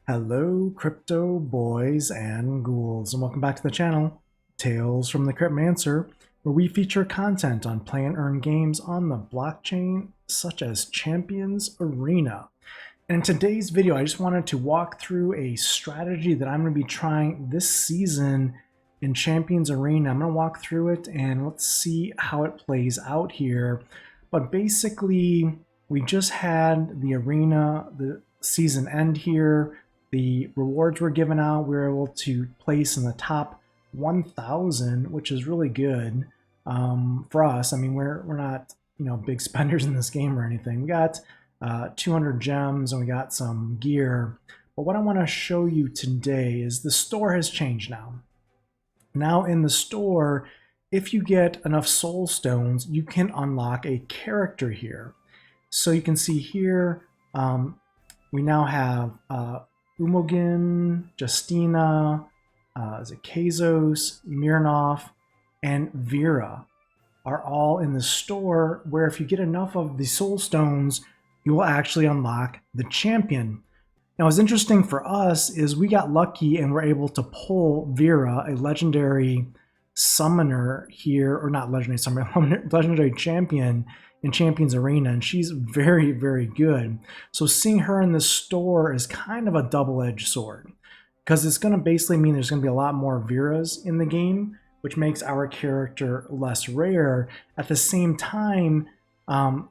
Hello, crypto boys and ghouls, and welcome back to the channel, Tales from the Cryptmancer, where we feature content on play and earn games on the blockchain, such as Champions Arena. And in today's video, I just wanted to walk through a strategy that I'm going to be trying this season in Champions Arena. I'm going to walk through it and let's see how it plays out here. But basically, we just had the arena, the season end here. The rewards were given out. We were able to place in the top 1,000, which is really good for us. I mean, we're not big spenders in this game or anything. We got 200 gems and we got some gear. But what I want to show you today is the store has changed now. Now in the store, if you get enough soul stones, you can unlock a character here. So you can see here, we now have Umogin, Justina, Zakazos, Mirnov, and Vera are all in the store, where if you get enough of the soul stones, you will actually unlock the champion. Now, what's interesting for us is we got lucky and were able to pull Vera, a legendary summoner here, or not legendary summoner, legendary champion in Champions Arena, and she's very, very good. So seeing her in the store is kind of a double-edged sword, because it's going to basically mean there's going to be a lot more Veras in the game, which makes our character less rare. At the same time,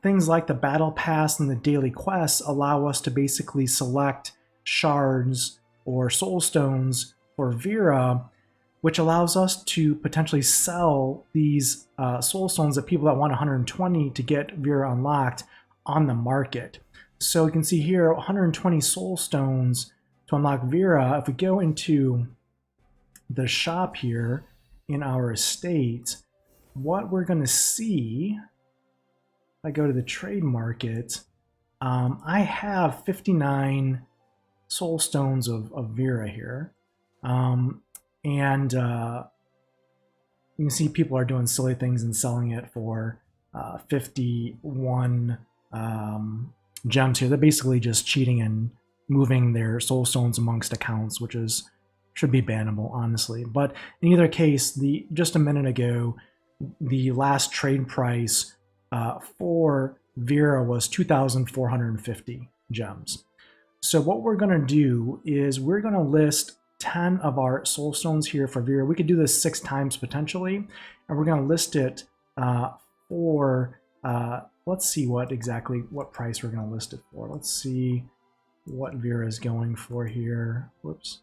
things like the battle pass and the daily quests allow us to basically select shards or soul stones for Vera, which allows us to potentially sell these soul stones that people that want 120 to get Vera unlocked on the market. So you can see here 120 soul stones to unlock Vera. If we go into the shop here in our estate, what we're going to see, if I go to the trade market, I have 59 soul stones of Vera here. And you can see people are doing silly things and selling it for 51 gems here. They're basically just cheating and moving their soul stones amongst accounts, which should be bannable, honestly. But in either case, just a minute ago, the last trade price for Vera was 2,450 gems. So what we're going to do is we're going to list 10 of our soul stones here for Vera. We could do this 6 times potentially, and we're going to list it for let's see what price we're going to list it for. Let's see what Vera is going for here. Whoops.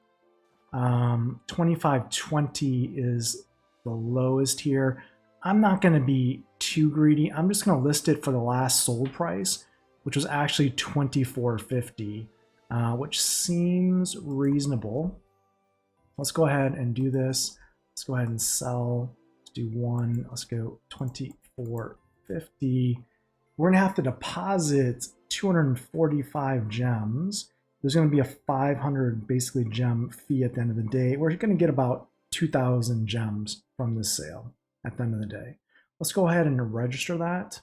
2520 is the lowest here. I'm not going to be too greedy. I'm just going to list it for the last sold price, which was actually 2450, which seems reasonable. Let's go ahead and do this. Let's go ahead and sell. Let's do one. Let's go 2450. We're going to have to deposit 245 gems. There's going to be a 500 basically gem fee at the end of the day. We're going to get about 2,000 gems from this sale at the end of the day. Let's go ahead and register that.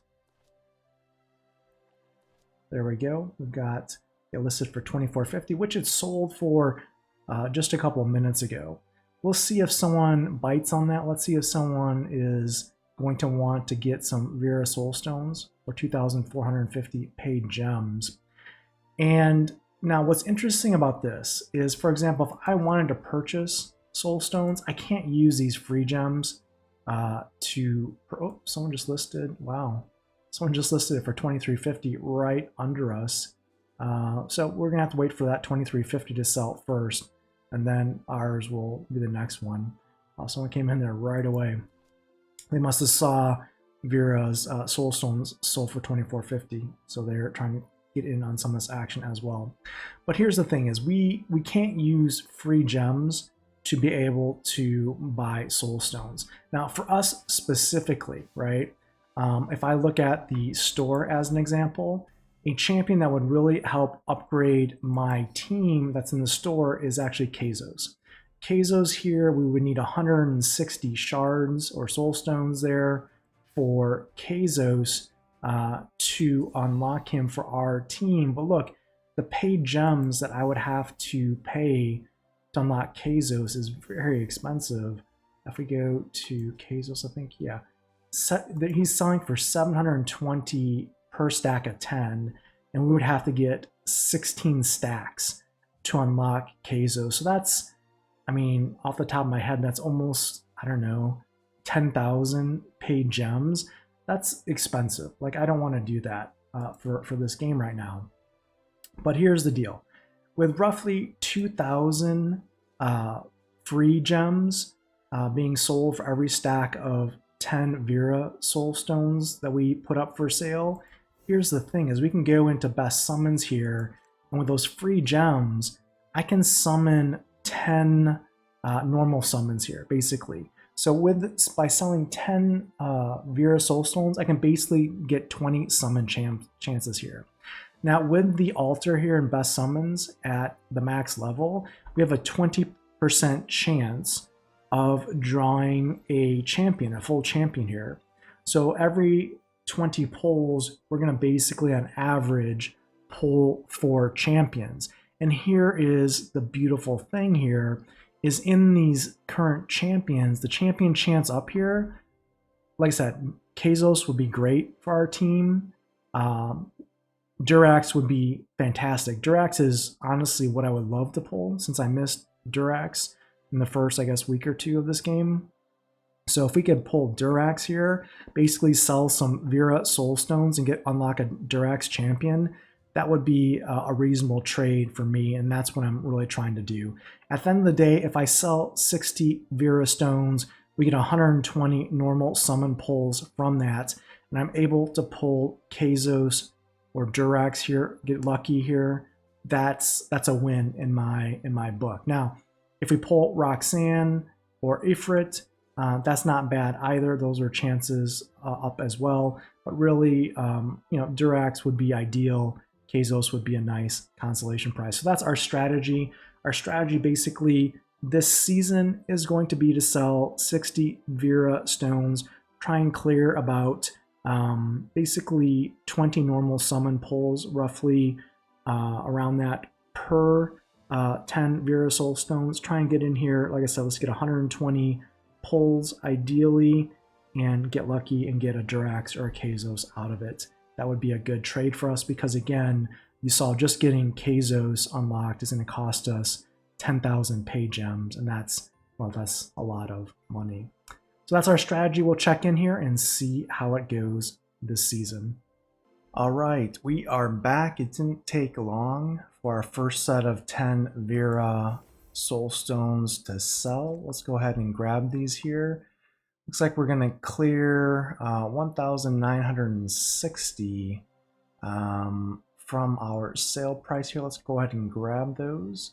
There we go. We've got it listed for 2450, which it sold for just a couple of minutes ago. We'll see if someone bites on that. Let's see if someone is going to want to get some Vera soul stones for 2,450 paid gems. And now what's interesting about this is, for example, if I wanted to purchase soul stones, I can't use these free gems someone just listed, wow. Someone just listed it for 2,350 right under us. So we're gonna have to wait for that 2,350 to sell first, and then ours will be the next one. Someone came in there right away. They must have saw Vera's soul stones sold for 2,450, so they're trying to get in on some of this action as well. But here's the thing: is we can't use free gems to be able to buy soul stones. Now, for us specifically, right? If I look at the store as an example, a champion that would really help upgrade my team that's in the store is actually Kazos. Kazos here, we would need 160 shards or soul stones there for Kazos to unlock him for our team. But look, the paid gems that I would have to pay to unlock Kazos is very expensive. If we go to Kazos, I think, yeah, he's selling for 720 per stack of 10, and we would have to get 16 stacks to unlock Kazos. So that's, I mean, off the top of my head, that's almost, I don't know, 10,000 paid gems. That's expensive. Like, I don't want to do that for this game right now. But here's the deal. With roughly 2,000 free gems being sold for every stack of 10 Vera soul stones that we put up for sale, here's the thing, is we can go into best summons here, and with those free gems, I can summon 10 normal summons here, basically. So by selling 10 Vera soul stones, I can basically get 20 summon chances here. Now with the altar here in best summons at the max level, we have a 20% chance of drawing a champion, a full champion here. So every 20 pulls, we're going to basically on average pull 4 champions. And here is the beautiful thing here, is in these current champions, the champion chance up here, like I said, Kazos would be great for our team. Durax would be fantastic. Durax is honestly what I would love to pull, since I missed Durax in the first, I guess, week or two of this game. So if we could pull Durax here, basically sell some Vera soul stones and unlock a Durax champion, that would be a reasonable trade for me, and that's what I'm really trying to do. At the end of the day, if I sell 60 Vera stones, we get 120 normal summon pulls from that, and I'm able to pull Kazos or Durax here, get lucky here. That's a win in my book. Now, if we pull Roxanne or Ifrit, that's not bad either. Those are chances up as well. But really, Durax would be ideal. Kazos would be a nice consolation prize. So that's our strategy. Our strategy basically this season is going to be to sell 60 Vera stones, try and clear about basically 20 normal summon pulls, roughly around that per 10 Vera soul stones. Try and get in here, like I said, let's get 120 pulls ideally and get lucky and get a Durax or a Kazos out of it. That would be a good trade for us because, again, you saw just getting Kazos unlocked is going to cost us 10,000 pay gems, and that's a lot of money. So that's our strategy. We'll check in here and see how it goes this season. All right, we are back. It didn't take long for our first set of 10 Vera soul stones to sell. Let's go ahead and grab these here. Looks like we're going to clear 1,960 from our sale price here. Let's go ahead and grab those.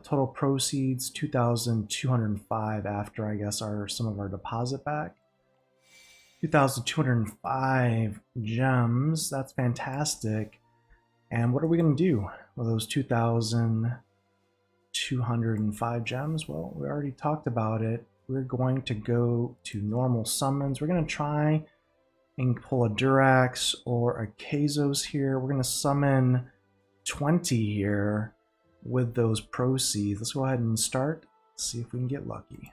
Total proceeds 2,205 after, I guess, some of our deposit back. 2,205 gems. That's fantastic. And what are we going to do with those 2,205 gems? Well, we already talked about it. We're going to go to normal summons. We're going to try and pull a Durax or a Kazos here. We're going to summon 20 here with those proceeds. Let's go ahead and start. See if we can get lucky.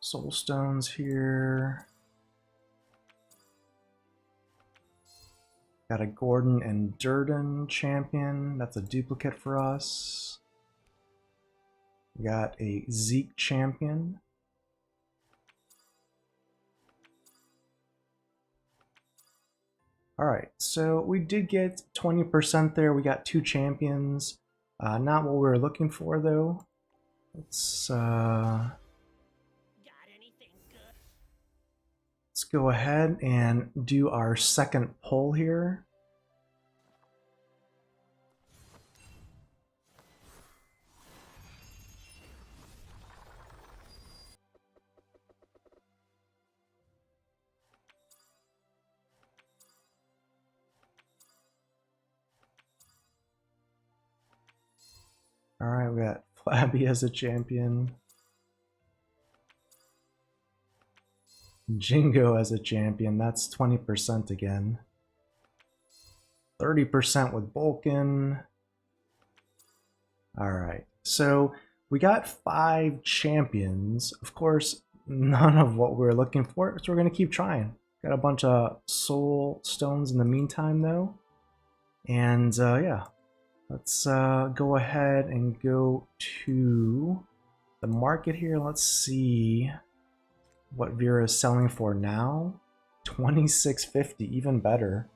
Soul stones here. Got a Gordon and Durden champion. That's a duplicate for us. We got a Zeke champion. All right, so we did get 20% there. We got 2 champions. Not what we were looking for, though. Let's go ahead and do our second pull here. All right, we got Flabby as a champion. Jingo as a champion. That's 20% again. 30% with Vulcan. All right, so we got 5 champions. Of course, none of what we're looking for, so we're going to keep trying. Got a bunch of soul stones in the meantime, though. And yeah, let's go ahead and go to the market here. Let's see what Vera is selling for now. 26.50, even better.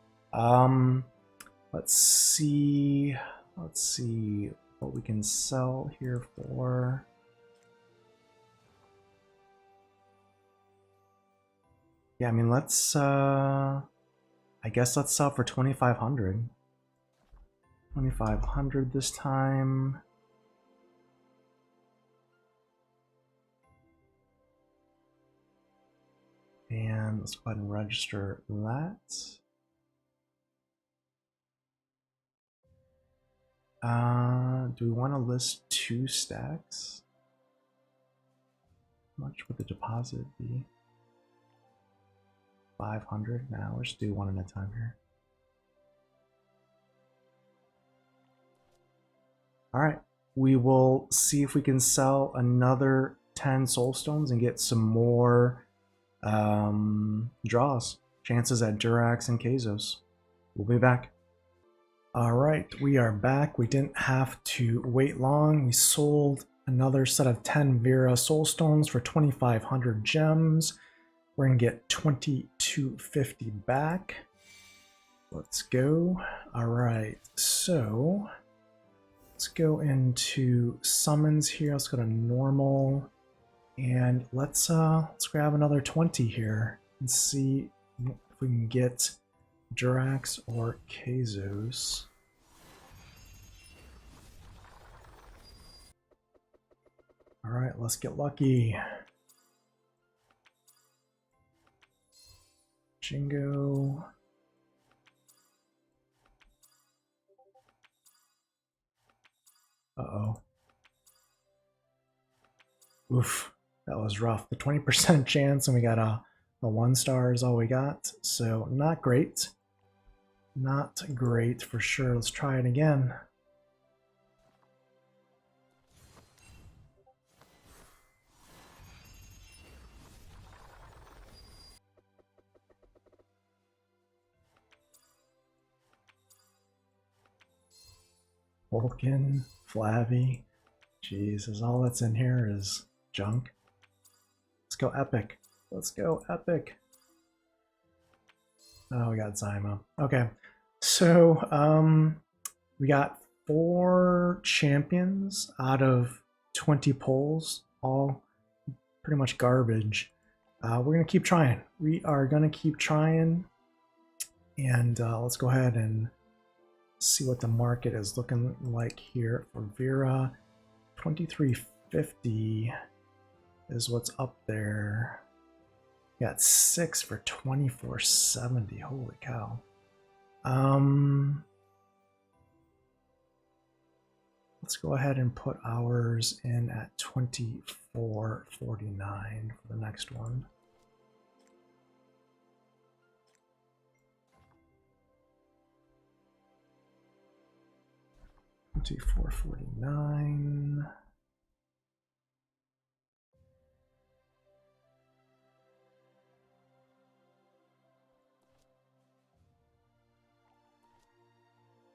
Let's see what we can sell here for. Yeah, I mean, let's I guess let's sell for 2,500. 2,500 this time. And let's go ahead and register that. Do we want to list 2 stacks? How much would the deposit be? 500? Now let's do one at a time here. All right, we will see if we can sell another 10 soul stones and get some more draws, chances at Durax and Kazos. We'll be back. All right, we are back. We didn't have to wait long. We sold another set of 10 Vera soul stones for 2,500 gems. We're gonna get 2,250 back. Let's go. All right, so let's go into summons here. Let's go to normal, and let's grab another 20 here and see if we can get Durax or Kazos. All right, let's get lucky. Jingo. Uh-oh. Oof, that was rough. The 20% chance, and we got a 1-star is all we got. So not great. Not great for sure. Let's try it again. Vulcan, Flabby. Jesus, all that's in here is junk. Let's go epic. Let's go epic. Oh, we got Zyma. Okay, so we got 4 champions out of 20 polls, all pretty much garbage. We're gonna keep trying. We are gonna keep trying, and let's go ahead and see what the market is looking like here for Vera. 2350 is what's up there. Got 6 for 2470. Holy cow. Let's go ahead and put ours in at 2449 for the next one. $24.49.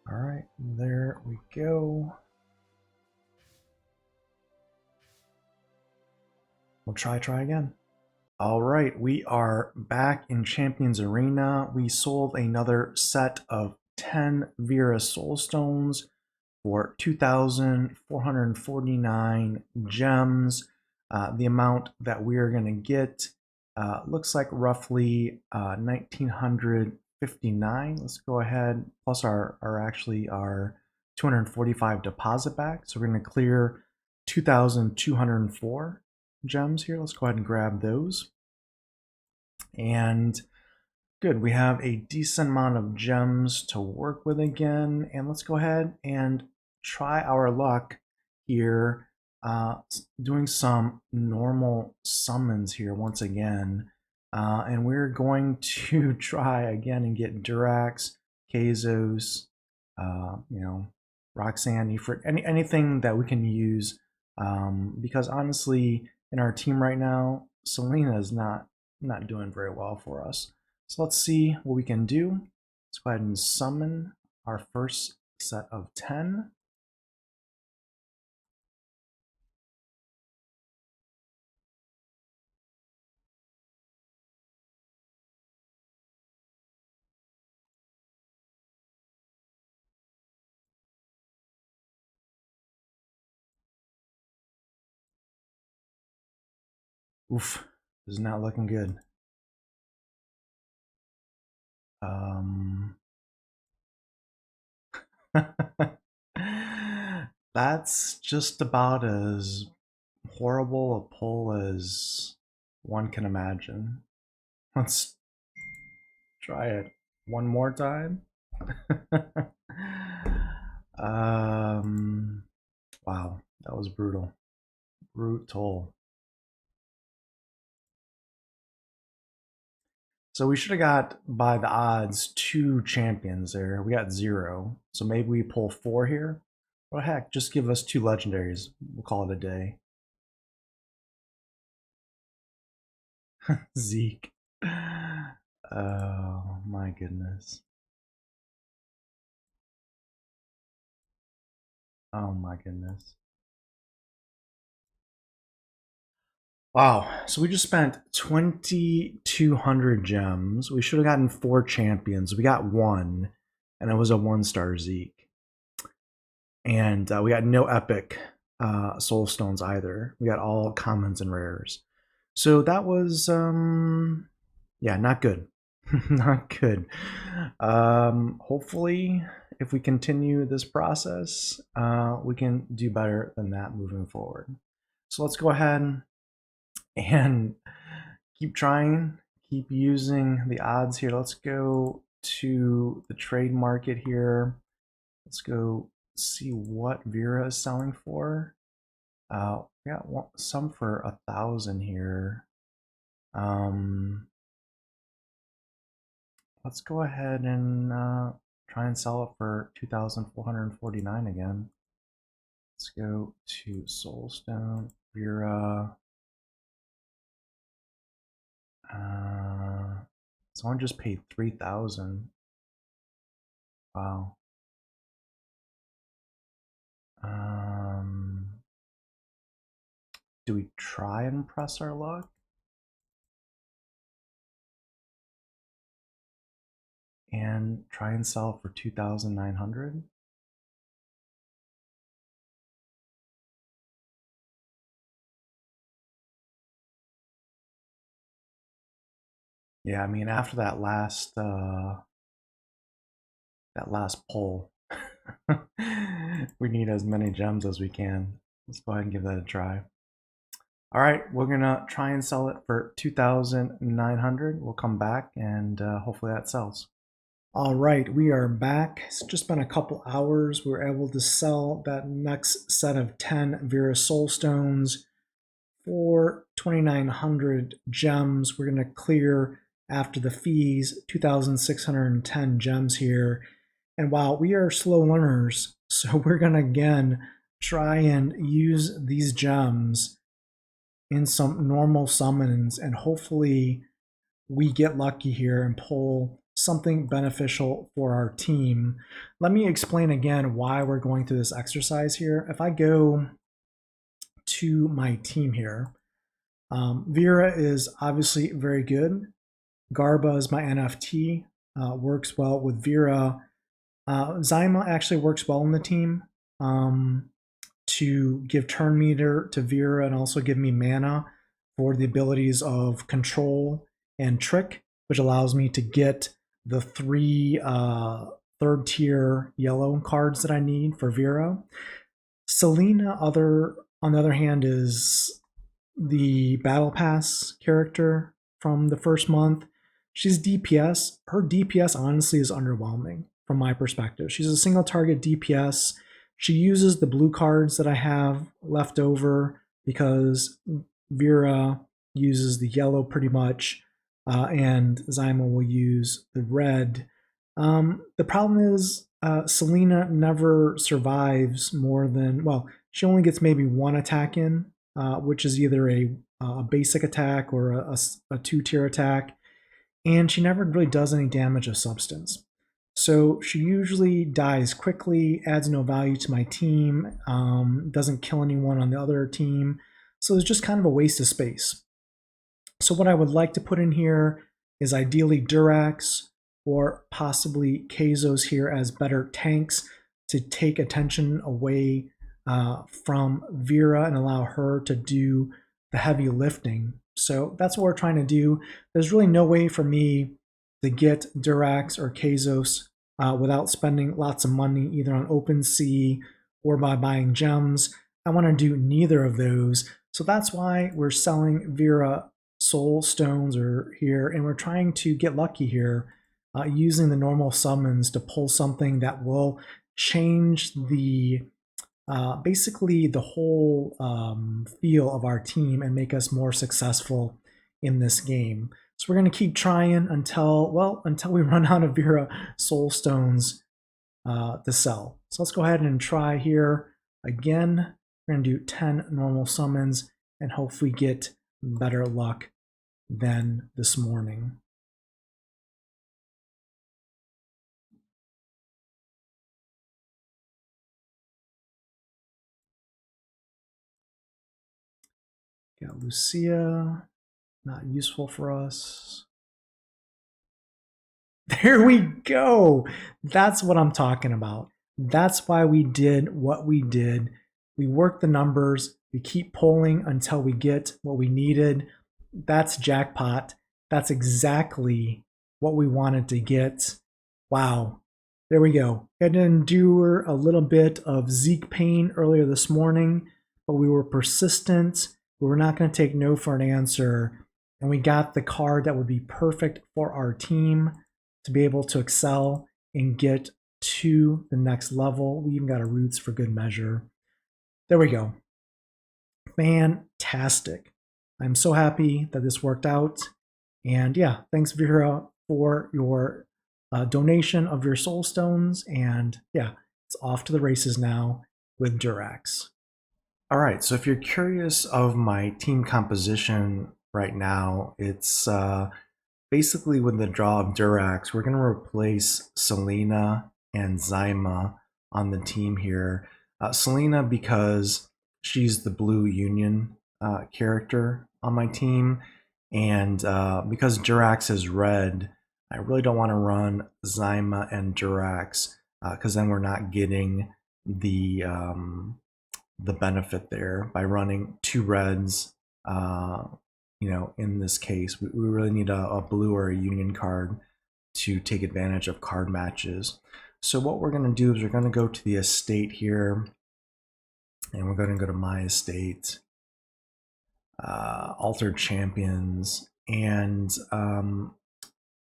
All right, there we go. We'll try again. All right, we are back in Champions Arena. We sold another set of 10 Vera Soul Stones for 2,449 gems. The amount that we are going to get looks like roughly 1,959. Let's go ahead, plus our 245 deposit back. So we're going to clear 2,204 gems here. Let's go ahead and grab those. And good, we have a decent amount of gems to work with again. And let's go ahead and try our luck here, doing some normal summons here once again. And we're going to try again and get Durax, Kazos, you know, Roxanne, Ifrit, anything that we can use. Because honestly, in our team right now, Selena is not doing very well for us. So let's see what we can do. Let's go ahead and summon our first set of 10. Oof, this is not looking good. That's just about as horrible a pull as one can imagine. Let's try it one more time. Wow, that was brutal. Brutal. So we should have got, by the odds, 2 champions there. We got 0. So maybe we pull 4 here. Well, heck, just give us 2 legendaries. We'll call it a day. Zeke. Oh my goodness. Oh my goodness. Wow. So we just spent 2,200 gems. We should have gotten 4 champions. We got 1, and it was a 1-star Zeke. And we got no epic soul stones either. We got all commons and rares. So that was, yeah, not good. Not good. Hopefully, if we continue this process, we can do better than that moving forward. So let's go ahead and keep trying, keep using the odds here. Let's go to the trade market here. Let's go see what Vera is selling for. We got some for 1,000 here. Let's go ahead and try and sell it for 2,449 again. Let's go to Soulstone, Vera. Someone just paid 3,000. Wow. Do we try and press our luck? And try and sell it for 2,900? Yeah, I mean, after that last pull, we need as many gems as we can. Let's go ahead and give that a try. All right, we're gonna try and sell it for 2,900. We'll come back and hopefully that sells. All right, we are back. It's just been a couple hours. We were able to sell that next set of 10 Vera Soul Stones for 2,900 gems. We're going to clear, after the fees, 2,610 gems here. And while we are slow learners, so we're going to again try and use these gems in some normal summons, and hopefully we get lucky here and pull something beneficial for our team. Let me explain again why we're going through this exercise here. If I go to my team here, Vera is obviously very good. Garba is my NFT, works well with Vera. Zyma actually works well in the team to give turn meter to Vera and also give me mana for the abilities of control and trick, which allows me to get the 3 third tier yellow cards that I need for Vera. Selena, on the other hand, is the Battle Pass character from the first month. She's DPS. Her DPS honestly is underwhelming from my perspective. She's a single target DPS She uses the blue cards that I have left over because Vera uses the yellow pretty much, and Zyma will use the red. The problem is Selena never survives more than, well, she only gets maybe one attack in, which is either a basic attack or a two-tier attack, and she never really does any damage of substance. So she usually dies quickly, adds no value to my team, doesn't kill anyone on the other team. So it's just kind of a waste of space. So what I would like to put in here is ideally Durax or possibly Kazos here as better tanks to take attention away from Vera and allow her to do the heavy lifting. So that's what we're trying to do. There's really no way for me to get Durax or Kazos without spending lots of money either on OpenSea or by buying gems. I want to do neither of those. So that's why we're selling Vera soul stones are here, and we're trying to get lucky here using the normal summons to pull something that will change the basically the whole feel of our team and make us more successful in this game. So we're going to keep trying until, well, until we run out of Vera soul stones to sell. So let's go ahead and try here again. We're going to do 10 normal summons and hopefully get better luck than this morning. Got Lucia, not useful for us. There we go. That's what I'm talking about. That's why we did what we did. We work the numbers, we keep pulling until we get what we needed. That's jackpot. That's exactly what we wanted to get. Wow. There we go. We had to endure a little bit of Zeke pain earlier this morning, but we were persistent. We were not going to take no for an answer. And we got the card that would be perfect for our team to be able to excel and get to the next level. We even got a roots for good measure. There we go. Fantastic. I'm so happy that this worked out. And yeah, thanks Vera for your donation of your soul stones. And yeah, it's off to the races now with Durax. All right, so if you're curious of my team composition right now, it's basically with the draw of Durax, we're going to replace Selena and Zyma on the team here. Selena because she's the blue union character on my team, and because Durax is red, I really don't want to run Zyma and Durax because then we're not getting the benefit there by running two reds. You know, in this case, we really need a blue or a union card to take advantage of card matches. So what we're going to do is we're going to go to the estate here, and we're going to go to my estate, altered champions, and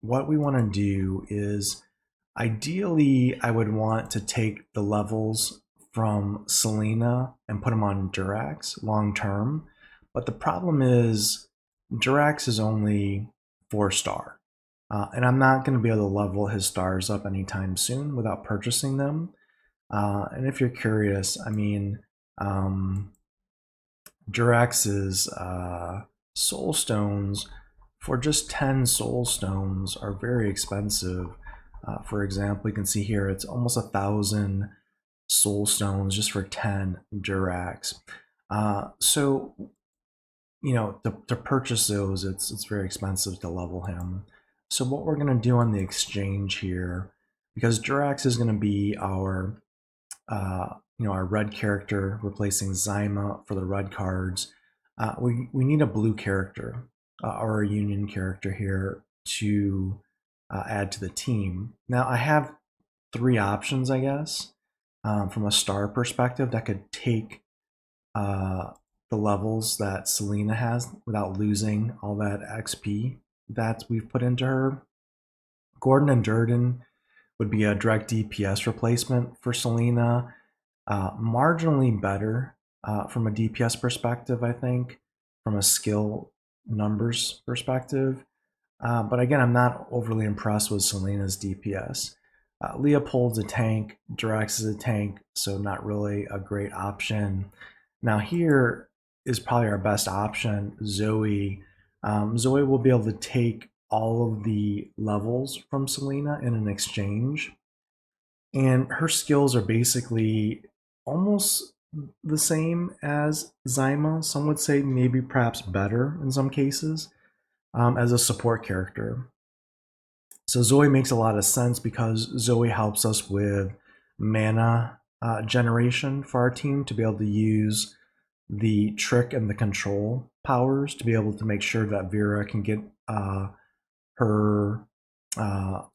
what we want to do is ideally I would want to take the levels from Selena and put them on Durax long term, but the problem is Durax is only 4-star, and I'm not going to be able to level his stars up anytime soon without purchasing them. And if you're curious, I mean, Durax's soul stones for just 10 soul stones are very expensive. For example, you can see here it's almost 1,000 soul stones just for 10 Durax. So you know, to purchase those, it's very expensive to level him. So what we're going to do on the exchange here, because Durax is going to be our you know, our red character replacing Zyma for the red cards, we need a blue character or a union character here to add to the team. Now I have 3 options, I guess, from a star perspective that could take the levels that Selena has without losing all that XP that we've put into her. Gordon and Durden would be a direct DPS replacement for Selena. Marginally better from a DPS perspective, I think, from a skill numbers perspective. But again, I'm not overly impressed with Selena's DPS. Leopold's a tank, Drax is a tank, so not really a great option. Now here is probably our best option, Zoe. Zoe will be able to take all of the levels from Selena in an exchange. And her skills are basically almost the same as Zyma. Some would say maybe perhaps better in some cases as a support character. So Zoe makes a lot of sense because Zoe helps us with mana generation for our team to be able to use the trick and the control powers to be able to make sure that Vera can get her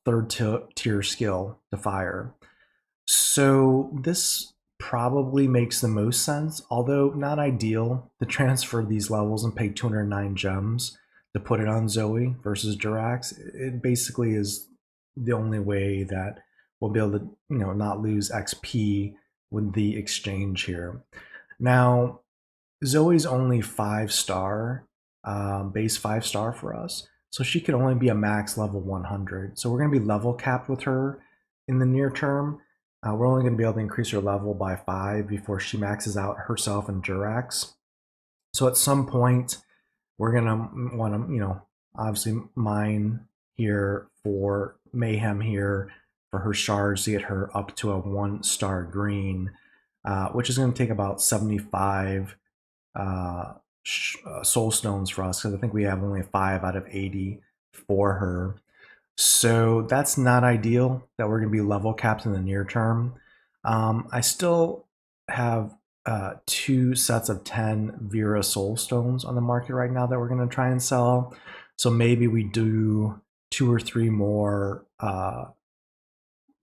third tier skill to fire. So this probably makes the most sense, although not ideal to transfer these levels and pay 209 gems to put it on Zoe versus Jirax. It basically is the only way that we'll be able to, not lose XP with the exchange here. Now, Zoe's only 5-star, base 5-star for us. So she can only be a max level 100. So we're going to be level capped with her in the near term. We're only going to be able to increase her level by 5 before she maxes out herself and Jirax. So at some point, we're going to want to, obviously mine here for Mayhem here for her shards to get her up to a 1-star green, which is going to take about 75 soul stones for us because I think we have only 5 out of 80 for her. So that's not ideal that we're going to be level capped in the near term. I still have 2 sets of 10 Vera soul stones on the market right now that we're going to try and sell. So maybe we do 2 or 3 more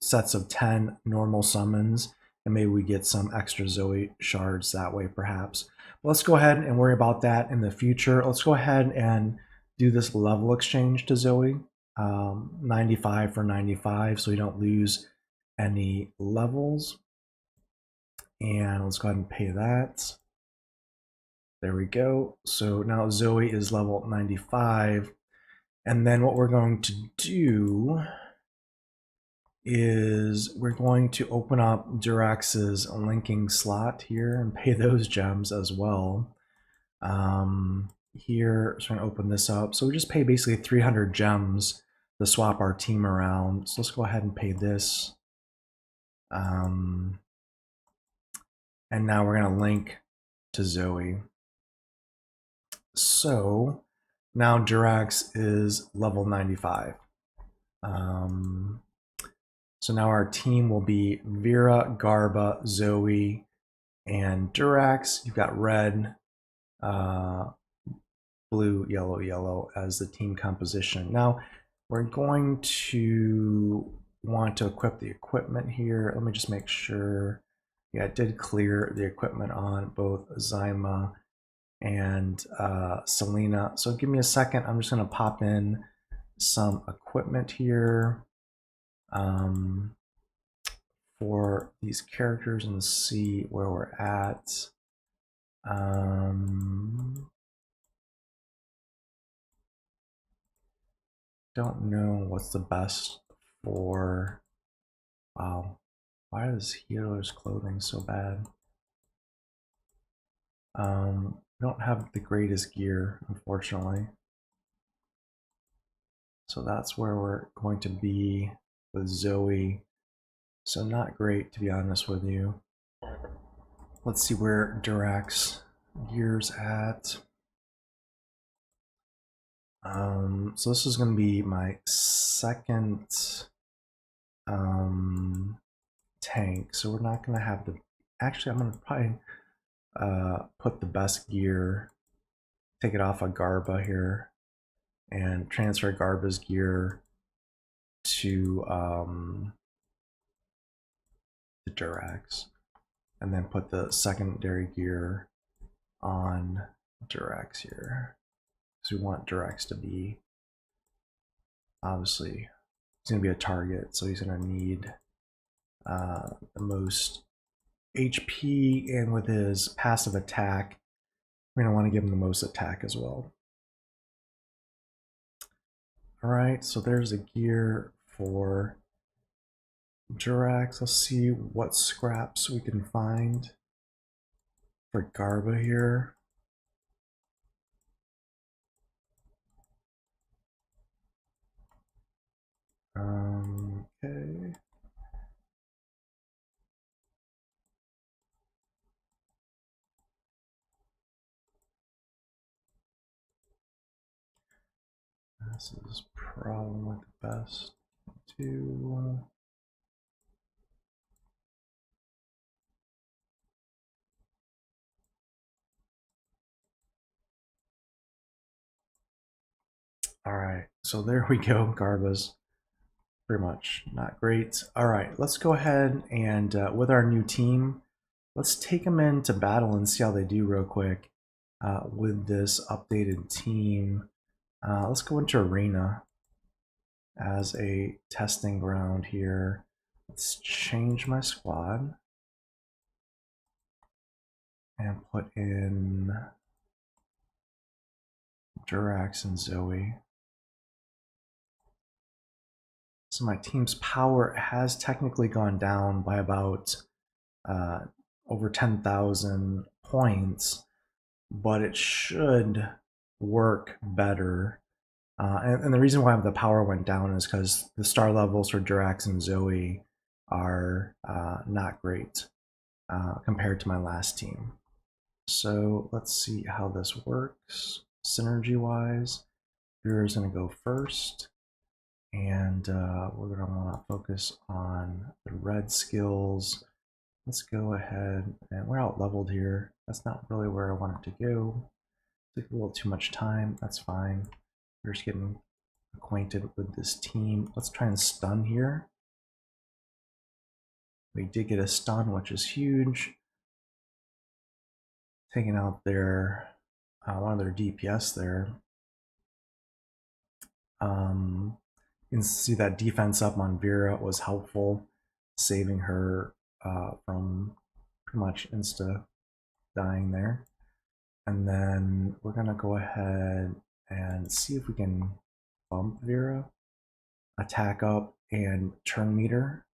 sets of 10 normal summons, and maybe we get some extra Zoe shards that way perhaps. But let's go ahead and worry about that in the future. Let's go ahead and do this level exchange to Zoe, 95 for 95, so we don't lose any levels. And let's go ahead and pay that. There we go. So now Zoe is level 95. And then what we're going to do is we're going to open up Durax's linking slot here and pay those gems as well. Here, so I'm going to open this up. So we just pay basically 300 gems to swap our team around. So let's go ahead and pay this. And now we're going to link to Zoe. So now Durax is level 95. So now our team will be Vera, Garba, Zoe, and Durax. You've got red, blue, yellow, yellow as the team composition. Now we're going to want to equip the equipment here. Let me just make sure. Yeah, it did clear the equipment on both Zyma and Selena. So give me a second. I'm just going to pop in some equipment here for these characters and see where we're at. Don't know what's the best for. Wow, why is healer's clothing so bad? We don't have the greatest gear, unfortunately. So that's where we're going to be with Zoe. So not great, to be honest with you. Let's see where Durax gear's at. So this is going to be my second tank. So we're not going to have the. Actually, I'm going to probably put the best gear. Take it off of Garba here, and transfer Garba's gear to the Durax, and then put the secondary gear on Durax here. So we want Durax to be, obviously, he's going to be a target, so he's going to need the most HP and with his passive attack, we're going to want to give him the most attack as well. All right, so there's a gear for Jirax. Let's see what scraps we can find for Garba here. Okay. This is probably the best to. All right, so there we go. Garba's pretty much not great. All right, let's go ahead and with our new team, let's take them into battle and see how they do real quick with this updated team. Let's go into arena as a testing ground here. Let's change my squad and put in Durax and Zoe. So my team's power has technically gone down by about over 10,000 points, but it should work better. And the reason why the power went down is because the star levels for Durax and Zoe are not great compared to my last team. So let's see how this works synergy-wise. Vera's going to go first, and we're going to want to focus on the red skills. Let's go ahead, and we're out leveled here. That's not really where I want it to go. Took a little too much time. That's fine. We're just getting acquainted with this team. Let's try and stun here. We did get a stun, which is huge. Taking out their one of their DPS there. You can see that defense up on Vera was helpful, saving her from pretty much insta dying there. And then we're gonna go ahead and see if we can bump Vera, attack up, and turn meter.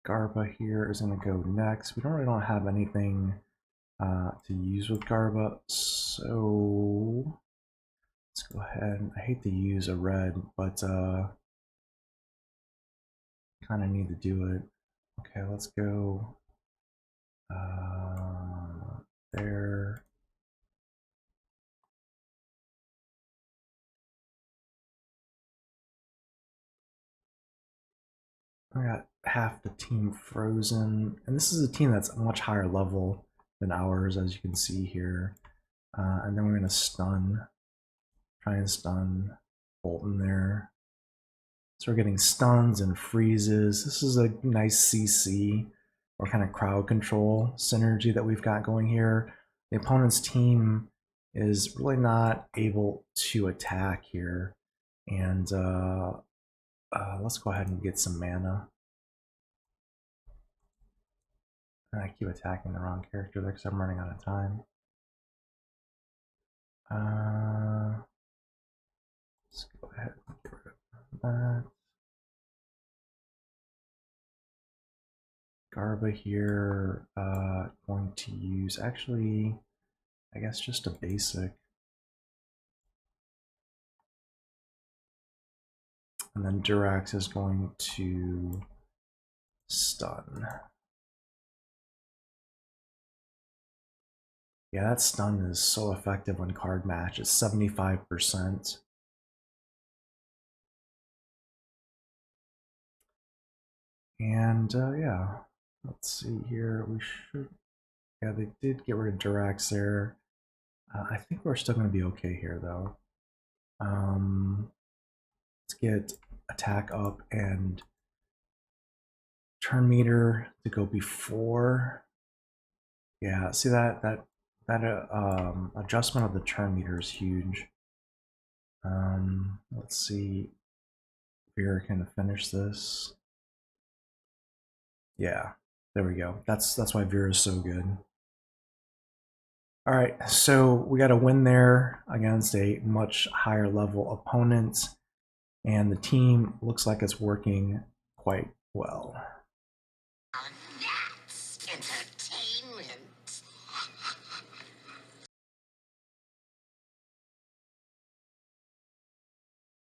Garba here is going to go next. We don't really have anything to use with Garba, so let's go ahead. I hate to use a red, but kind of need to do it. Okay, let's go there. I got half the team frozen, and this is a team that's a much higher level than ours, as you can see here. And then we're going to try and stun Bolton there. So we're getting stuns and freezes. This is a nice CC or kind of crowd control synergy that we've got going here. The opponent's team is really not able to attack here. And let's go ahead and get some mana. And I keep attacking the wrong character there because I'm running out of time. Let's go ahead and get rid of that. Garba here, going to use, actually, I guess just a basic. And then Durax is going to stun. Yeah, that stun is so effective when card match. It's 75%. And yeah, let's see here. We should, yeah, they did get rid of Durax there. I think we're still going to be okay here though. Let's get attack up and turn meter to go before. Yeah, see that adjustment of the turn meter is huge. Let's see. Vera can finish this. Yeah, there we go. That's why Vera is so good. All right, so we got a win there against a much higher level opponent, and the team looks like it's working quite well. That's entertainment.